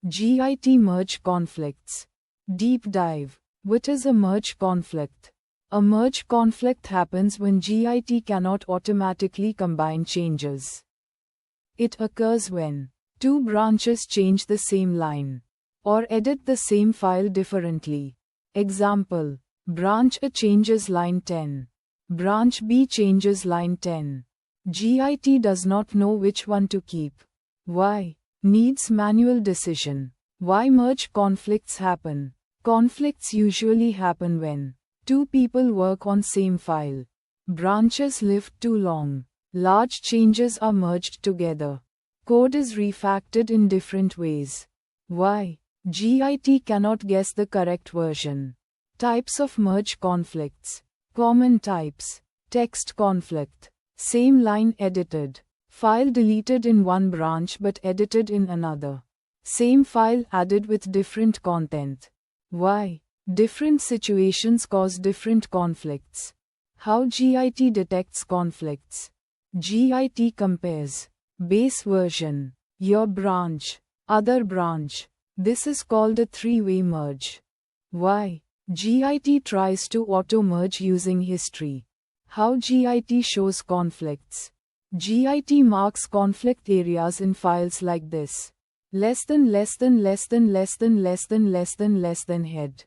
Git merge conflicts. Deep dive. What is a merge conflict? A merge conflict happens when Git cannot automatically combine changes. It occurs when two branches change the same line or edit the same file differently. Example: branch A changes line 10. Branch B changes line 10. Git does not know which one to keep. Why? Needs manual decision. Why merge conflicts happen? Conflicts usually happen when two people work on same file. Branches live too long. Large changes are merged together. Code is refactored in different ways. Why? Git cannot guess the correct version. Types of merge conflicts. Common types. Text conflict. Same line edited. File deleted in one branch but edited in another. Same file added with different content. Why? Different situations cause different conflicts. How Git detects conflicts. Git compares. Base version. Your branch. Other branch. This is called a three-way merge. Why? Git tries to auto-merge using history. How Git shows conflicts. Git marks conflict areas in files like this. Less than head.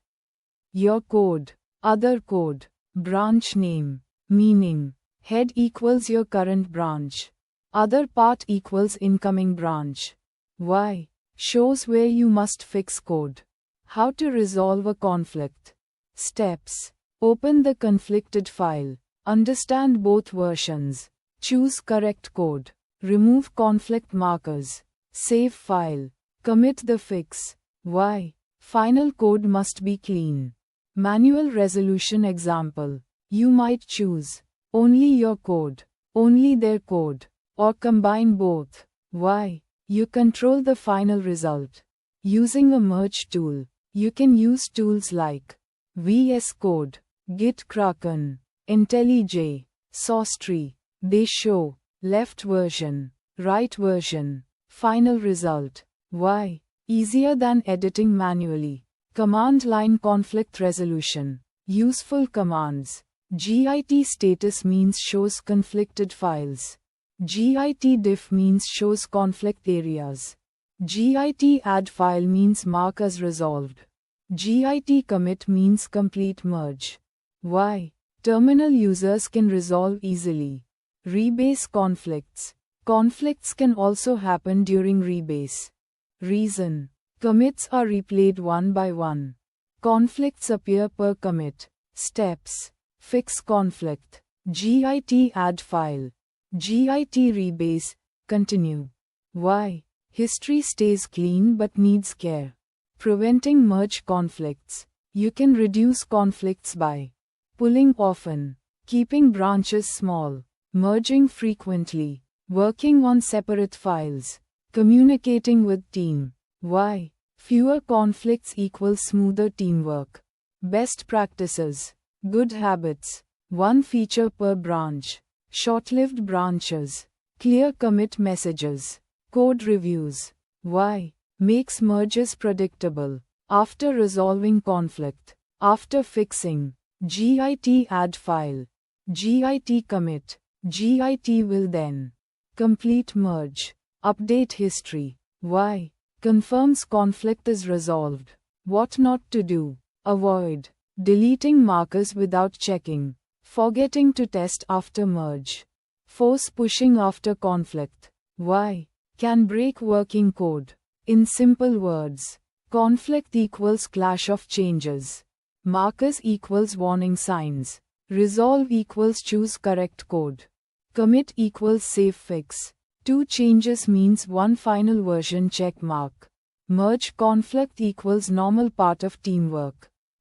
Your code. Other code. Branch name. Meaning. Head equals your current branch. Other part equals incoming branch. Why? Shows where you must fix code. How to resolve a conflict. Steps. Open the conflicted file. Understand both versions. Choose correct code. Remove conflict markers. Save file. Commit the fix. Why? Final code must be clean. Manual resolution example. You might choose only your code, only their code, or combine both. Why? You control the final result. Using a merge tool. You can use tools like VS Code, Git Kraken, IntelliJ, SourceTree. They show left version, right version, final result. Why? Easier than editing manually. Command line conflict resolution. Useful commands. Git status means shows conflicted files. Git diff means shows conflict areas. Git add file means mark as resolved. Git commit means complete merge. Why? Terminal users can resolve easily. Rebase conflicts. Conflicts can also happen during rebase. Reason. Commits are replayed one by one. Conflicts appear per commit. Steps. Fix conflict. Git add file. Git rebase. Continue. Why? History stays clean but needs care. Preventing merge conflicts. You can reduce conflicts by pulling often, keeping branches small, merging frequently, working on separate files, communicating with team. Why? Fewer conflicts equals smoother teamwork. Best practices. Good habits. One feature per branch. Short-lived branches. Clear commit messages. Code reviews. Why? Makes merges predictable. After resolving conflict. After fixing. Git add file. Git commit. Git will then complete merge. Update history. Why? Confirms conflict is resolved. What not to do. Avoid deleting markers without checking. Forgetting to test after merge. Force pushing after conflict. Why? Can break working code. In simple words, conflict equals clash of changes. Markers equals warning signs. Resolve equals choose correct code. Commit equals save fix. Two changes means one final version check mark. Merge conflict equals normal part of teamwork.